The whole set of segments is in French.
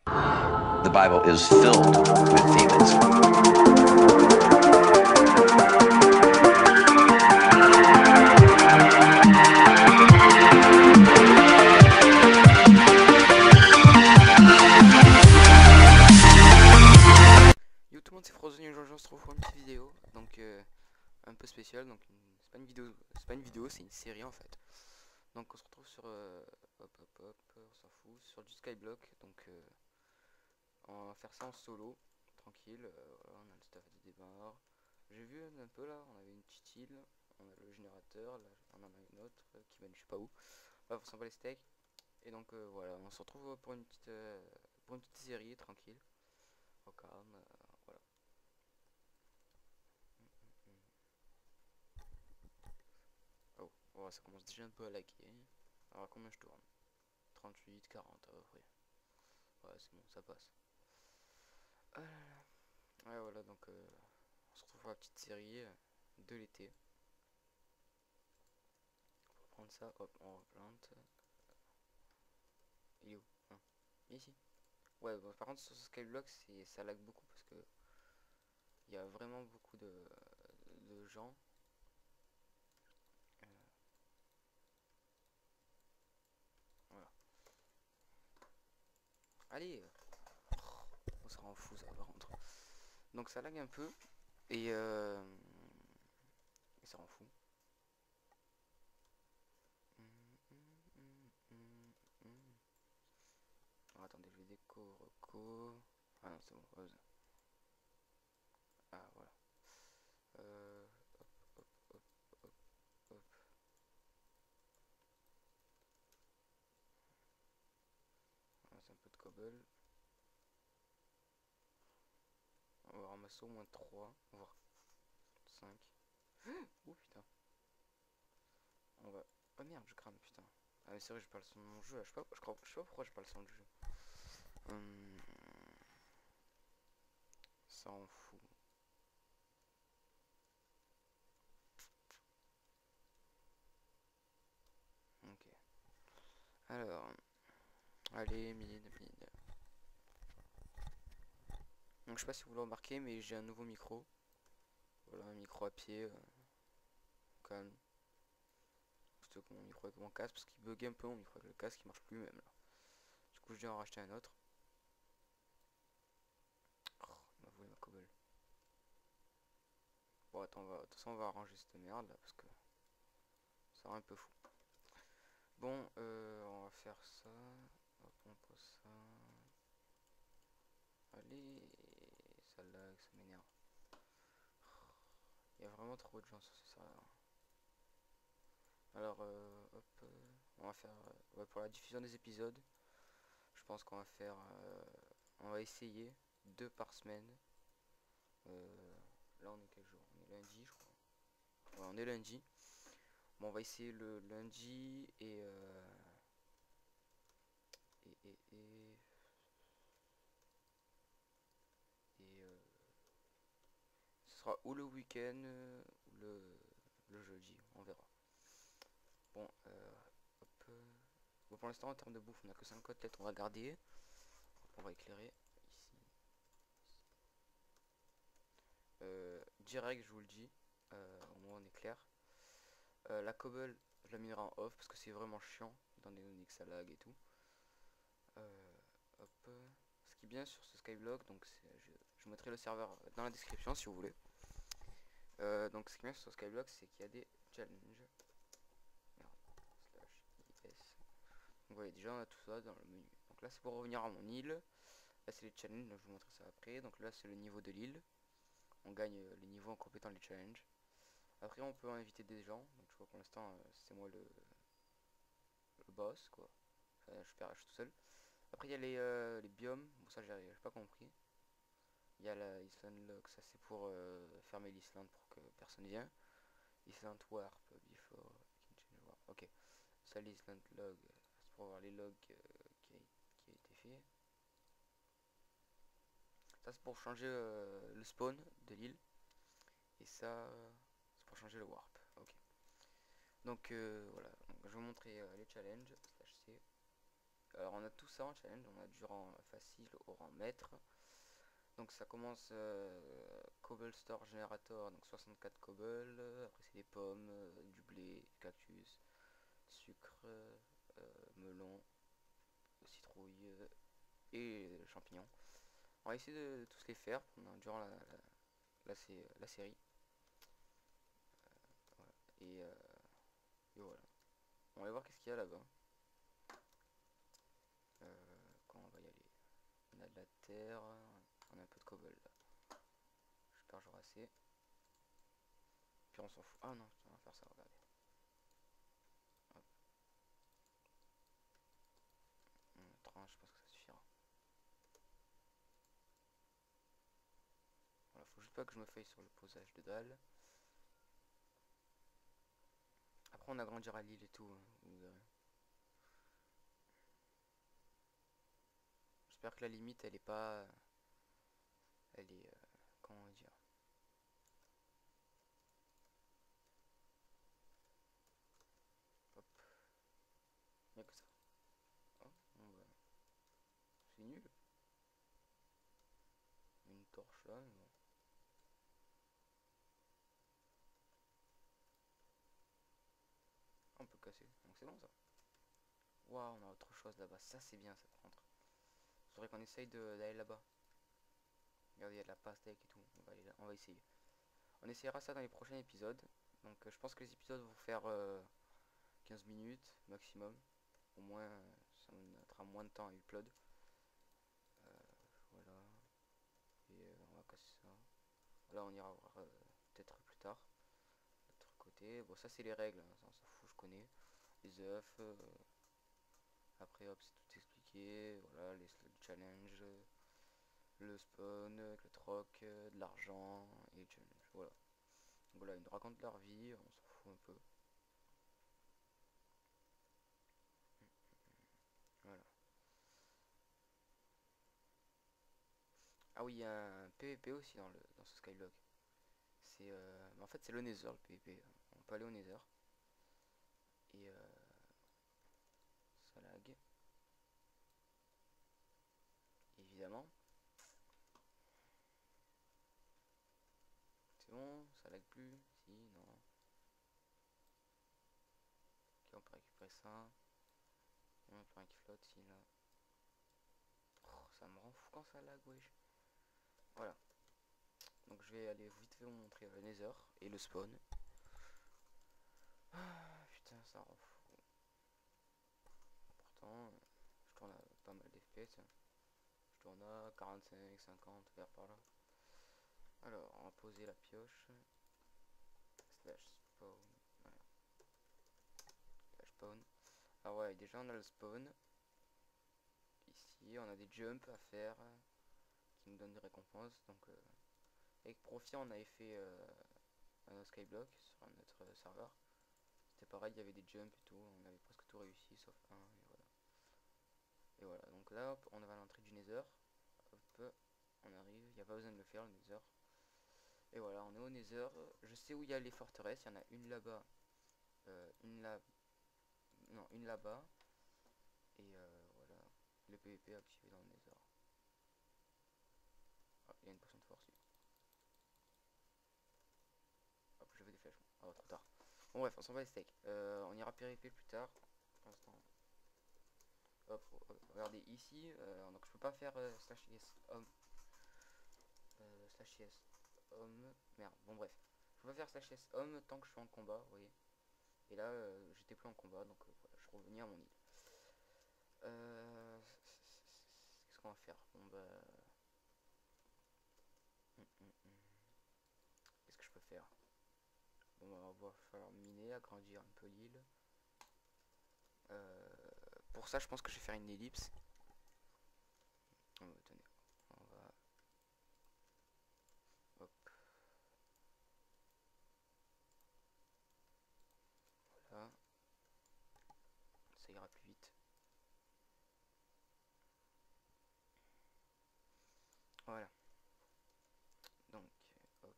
The Bible is filled with demons. Yo tout le monde, c'est Frozen et aujourd'hui on se retrouve pour une petite vidéo donc un peu spéciale. Donc c'est pas une vidéo, c'est une série en fait. Donc on se retrouve sur on s'en fout, sur du Skyblock. Donc on va faire ça en solo, tranquille. Voilà, on a le staff qui démarre. J'ai vu un peu là, on avait une petite île, on a le générateur, là on en a une autre qui mène je sais pas où. Là on s'en va les steaks. Et donc voilà, on se retrouve pour une petite série tranquille, au calme, voilà. Oh, ouais, ça commence déjà un peu à laguer. Alors, à combien je tourne? 38, 40 à peu près. Ouais, c'est bon, ça passe. Ah là là. Ouais, voilà, donc on se retrouve pour la petite série de l'été. On va prendre ça, hop, on replante. Il est où? Ah, il est ici. Ouais, bon, par contre, sur ce Skyblock, ça lag beaucoup parce que il y a vraiment beaucoup de gens. Euh, voilà. Allez, on se rend fou ça par contre. Donc ça lag un peu et ça rend fou. Alors, attendez, je vais déco, reco. Ah non, c'est bon, pas besoin. Ah, voilà. Hop, hop, hop, hop, hop. Ah, c'est un peu de cobble. On va ramasser au moins 3, voire 5. Oh putain. On va. Oh merde, je crame, putain. Ah, mais c'est vrai, je parle sur mon jeu. Je sais pas, je sais pas pourquoi je parle sur le jeu. Hum, ça en fout. Ok. Alors, allez, mid. Donc, je sais pas si vous l'avez remarqué, mais j'ai un nouveau micro. Voilà, un micro à pied. Calme. Plutôt que mon micro avec mon casque, parce qu'il bug un peu mon micro avec le casque, il marche plus même là. Du coup, je dois en racheter un autre. Oh, il m'a volé ma cobble. Bon, attends, de toute façon, on va arranger cette merde là, parce que ça rend un peu fou. Bon, on va faire ça. Hop, on pose ça. Allez, ça lag, ça m'énerve. Il y a vraiment trop de gens sur ce serveur. Alors, hop, on va faire ouais, pour la diffusion des épisodes. Je pense qu'on va faire, on va essayer 2 par semaine. Là, on est quel jour? On est lundi, je crois. Ouais, on est lundi. Bon, on va essayer le lundi et ce sera ou le week-end ou le jeudi, on verra. Bon, hop. Bon, pour l'instant, en termes de bouffe, on a que 5 côtelettes, on va garder. On va éclairer ici. Direct, je vous le dis, au moins on est clair. La cobble, je la minerai en off parce que c'est vraiment chiant dans des données que ça lag et tout. Hop. Ce qui est bien sur ce Skyblock, donc je mettrai le serveur dans la description si vous voulez. Donc ce qui est bien sur ce Skyblock, c'est qu'il y a des challenges. Merde. /is. Vous voyez déjà on a tout ça dans le menu. Donc là c'est pour revenir à mon île. Là c'est les challenges, donc je vous montrerai ça après. Donc là c'est le niveau de l'île. On gagne les niveaux en complétant les challenges. Après on peut inviter des gens. Donc je vois pour l'instant c'est moi le boss quoi. Enfin, je suis tout seul. Après il y a les biomes. Bon ça j'ai pas compris. Il y a la Island Log, ça c'est pour fermer l'Islande pour que personne vienne. Island Warp before Warp. Ok. Ça l'Island Log, c'est pour voir les logs qui a été fait. Ça c'est pour changer le spawn de l'île. Et ça c'est pour changer le warp. Ok. Donc voilà. Donc, je vais vous montrer les challenges. /c. Alors on a a tout ça en challenge. On a du rang facile au rang maître. Donc ça commence Cobble Store Generator, donc 64 cobble. Après c'est des pommes, du blé, du cactus, sucre, melon, citrouille et champignons. On va essayer de tous les faire durant la série. Voilà. Et voilà. On va voir qu'est-ce qu'il y a là-bas. Quand on va y aller. On a de la terre, on a un peu de cobble là. J'espère que j'aurai assez. Puis on s'en fout. Ah non, on va faire ça, regardez. Hop. On tranche, je pense que ça suffira. Voilà, faut juste pas que je me faille sur le posage de dalles. Après on agrandira l'île et tout, hein, vous verrez. J'espère que la limite elle est pas... Elle est... comment dire... Hop. Y'a que ça. Oh, bon, bah, c'est nul. Une torche là, mais bon. On peut casser, donc c'est bon ça. Waouh, on a autre chose là-bas, ça c'est bien ça par contre. Faudrait qu'on essaye d'aller là-bas. Regardez, il y a de la pastèque et tout, on va aller là, on va essayer. On essaiera ça dans les prochains épisodes. Donc je pense que les épisodes vont faire 15 minutes maximum. Au moins ça nous mettra moins de temps à upload. Voilà. Et on va casser ça. Là on ira voir peut-être plus tard. L'autre côté. Bon ça c'est les règles, hein, ça on s'en fout, je connais. Les œufs. Après hop c'est tout expliqué. Voilà, les challenges. Le spawn, avec le troc, de l'argent et le challenge. Voilà. Donc voilà, ils nous racontent leur vie, on s'en fout un peu. Voilà. Ah oui, il y a un PVP aussi dans ce Skyblock. C'est en fait c'est le Nether le PVP. On peut aller au Nether. Et ça lag. Évidemment. C'est bon, ça lag plus. Si, non. Ok, on peut récupérer ça. Il y a plus rien qui flotte ici là. Oh, ça me rend fou quand ça lag, wesh. Voilà. Donc je vais aller vite fait vous montrer le Nether et le spawn. Ah, putain, ça rend fou. Pourtant, je tourne à pas mal d'FPS. Je tourne à 45, 50, vers par là. Alors, on va poser la pioche. Slash spawn. Voilà. Slash spawn. Ah ouais, déjà on a le spawn. Ici, on a des jumps à faire qui nous donnent des récompenses. Donc, avec Profit, on avait fait un Skyblock sur notre serveur. C'était pareil, il y avait des jumps et tout. On avait presque tout réussi sauf un. Et voilà. Et voilà, donc là, hop, on va à l'entrée du Nether. Hop, on arrive. Il n'y a pas besoin de le faire, le Nether. Et voilà, on est au Nether. Je sais où il y a les forteresses. Il y en a une là-bas. Une là. Non, une là-bas. Et voilà. Le PVP activé dans le Nether. Ah, il y a une potion de force. Hop, j'avais des flèches. Ah, trop tard. Bon, bref, on s'en va les steaks. On ira PVP plus tard. Pour l'instant. Hop, regardez ici. Donc, je peux pas faire slash yes homme. Slash yes homme. Merde, bon, bref. Je peux pas faire slash yes homme tant que je suis en combat, vous voyez. Et là, j'étais plus en combat, donc voilà, je revenais à mon île. Qu'est-ce qu'on va faire? Bon bah... Qu'est-ce que je peux faire? Bon bah, on va falloir miner, agrandir un peu l'île. Pour ça, je pense que je vais faire une ellipse. Oh, tenez, on va... Hop. Voilà. Ça ira plus vite. Voilà. Donc, hop, hop.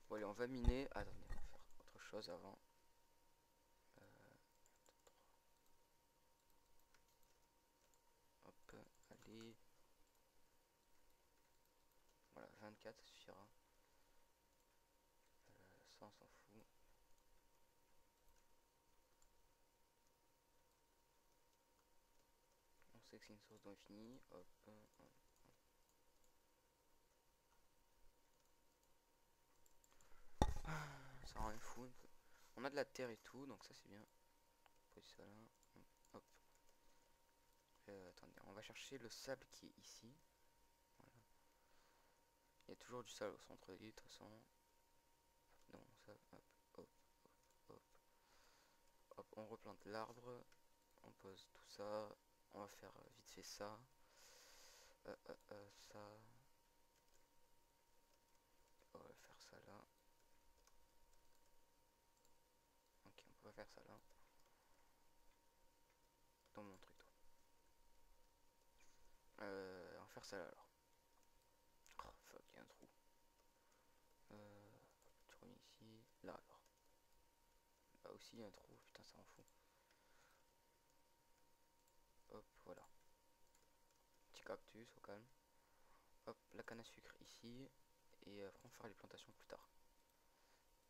Bon allez, on va miner. Attendez, on va faire autre chose avant. pris. Voilà, 24 ça suffira. Ça on s'en fout. On sait que c'est une source d'infini. Hop, ça rend rien fou un peu. On a de la terre et tout, donc ça c'est bien. Pose ça là. Hop. Attendez, on va chercher le sable qui est ici. Voilà. Il y a toujours du sable au centre de l'île de toute façon. Non, ça, hop, hop, hop, hop, on replante l'arbre. On pose tout ça. On va faire vite fait ça. Ça. On va faire ça là. Ok, on peut pas faire ça là. Dans mon truc, toi. On va faire ça là alors. Oh, fuck, il y a un trou. Tu remets ici. Là alors. Là aussi il y a un trou. Putain, ça en fout. Hop, voilà. Petit cactus au calme. Hop, la canne à sucre ici. Et après on fera les plantations plus tard.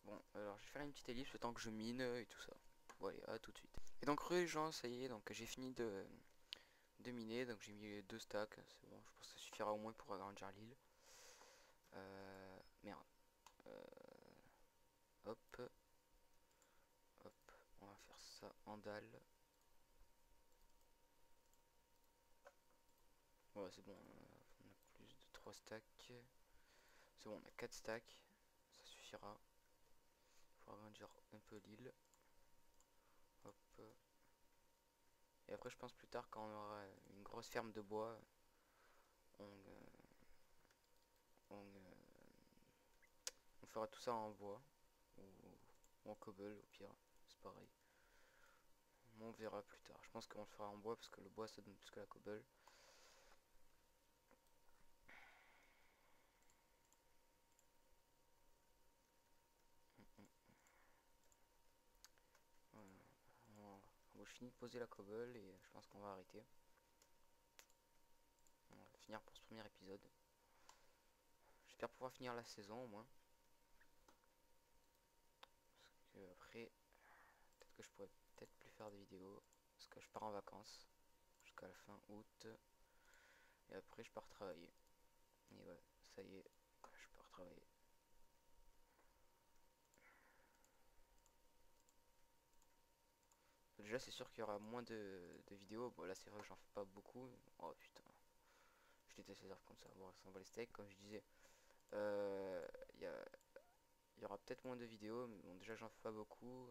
Bon, alors je vais faire une petite ellipse le temps que je mine et tout ça. Bon allez, à tout de suite. Et donc les gens, ça y est, donc j'ai fini de miner. Donc j'ai mis 2 stacks. C'est bon, je pense que ça suffira au moins pour agrandir l'île. Merde. Hop. Hop. On va faire ça en dalle. Ouais, c'est bon. On a plus de 3 stacks. C'est bon, on a 4 stacks. Ça suffira. Pour agrandir un peu l'île. Hop. Et après, je pense plus tard, quand on aura une grosse ferme de bois, on fera tout ça en bois. Ou en cobble, au pire. C'est pareil. On verra plus tard. Je pense qu'on le fera en bois parce que le bois ça donne plus que la cobble. Bon, je finis de poser la cobble et je pense qu'on va arrêter. On va finir pour ce premier épisode. J'espère pouvoir finir la saison au moins. Parce que après, peut-être que je pourrais peut-être plus faire de vidéos. Parce que je pars en vacances jusqu'à la fin août. Et après je pars travailler. Et voilà, ça y est, je pars travailler. Déjà c'est sûr qu'il y aura moins de vidéos. Bon là c'est vrai que j'en fais pas beaucoup. Oh putain. Je déteste les arbres comme ça. Bon, ça va les steaks comme je disais. Il y aura peut-être moins de vidéos. Mais bon déjà j'en fais pas beaucoup.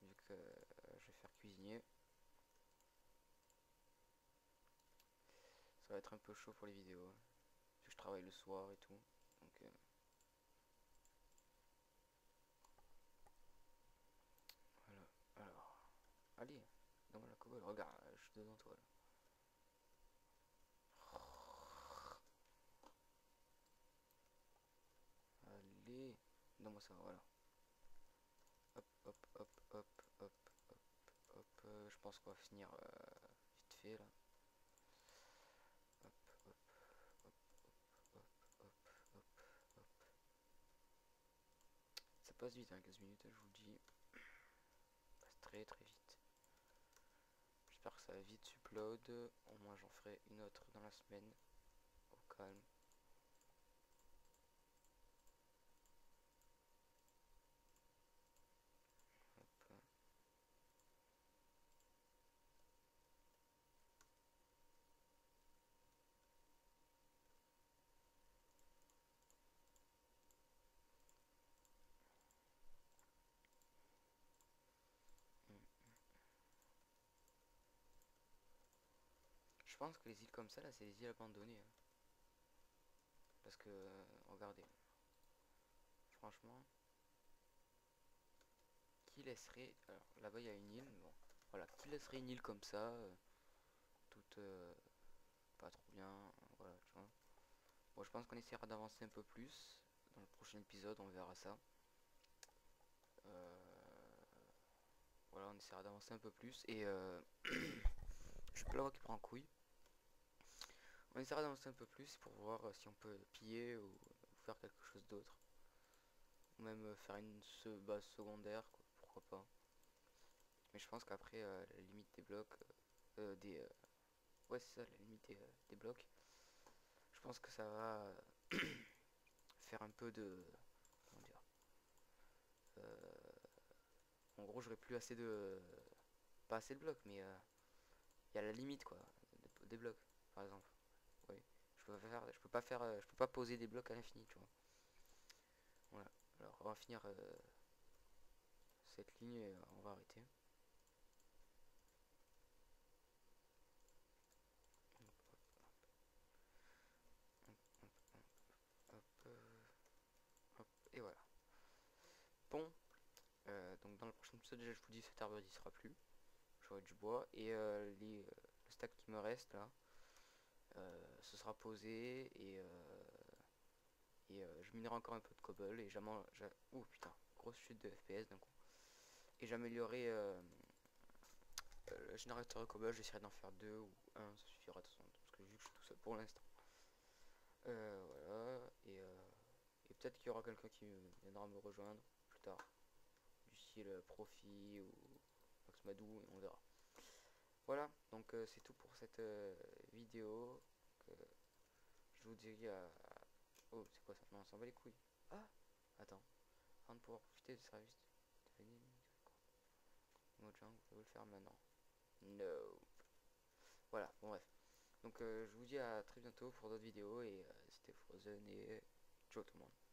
Vu que je vais faire cuisiner. Ça va être un peu chaud pour les vidéos. Vu que je travaille le soir et tout. Donc voilà. Alors. Allez. Donne-moi la cobble. Regarde, je suis devant toi là. Allez. Donne-moi ça, voilà. Hop, hop, hop, hop, hop, hop, hop. Je pense qu'on va finir vite fait là. Hop, hop, hop, hop, hop, hop, hop. Ça passe vite, hein, 15 minutes, je vous le dis. Ça passe très très vite. J'espère que ça va vite upload. Au moins j'en ferai une autre dans la semaine. Au calme. Hop. Je pense que les îles comme ça là c'est des îles abandonnées, hein. Parce que regardez. Franchement. Qui laisserait. Alors là-bas il y a une île. Bon. Voilà. Qui laisserait une île comme ça toute pas trop bien. Voilà, tu vois. Bon, je pense qu'on essaiera d'avancer un peu plus. Dans le prochain épisode, on verra ça. Voilà, on essaiera d'avancer un peu plus. Et je peux la voir qui prend en couille. On essaiera d'avancer un peu plus pour voir si on peut piller ou faire quelque chose d'autre. Ou même faire une base secondaire, quoi, pourquoi pas. Mais je pense qu'après la limite des blocs, ouais c'est ça, la limite des blocs, je pense que ça va faire un peu de... Comment dire, en gros j'aurais plus assez de... Pas assez de blocs, mais il y a la limite quoi, des blocs, par exemple. Oui. Je peux pas poser des blocs à l'infini, tu vois. Voilà. Alors on va finir cette ligne et on va arrêter. Hop, hop, et voilà. Bon, donc dans le prochain épisode, déjà je vous dis cet arbre il sera plus. J'aurai du bois et le stack qui me reste là, ce sera posé et je minerai encore un peu de cobble et oh putain, grosse chute de FPS d'un coup. Et j'améliorerai le générateur de cobble, j'essaierai d'en faire deux ou un, ça suffira de toute façon, parce que vu que je suis tout seul pour l'instant. Voilà, et peut-être qu'il y aura quelqu'un qui viendra me rejoindre plus tard, du style Profi ou Max Madou, et on verra. Voilà, donc c'est tout pour cette vidéo. Donc, je vous dis à... Oh, c'est quoi ça? Non, on s'en bat les couilles. Ah, attends. Avant de pouvoir profiter du service Mojang, vous pouvez le faire maintenant. No. Voilà, bon bref. Donc je vous dis à très bientôt pour d'autres vidéos et c'était Frozen et ciao tout le monde.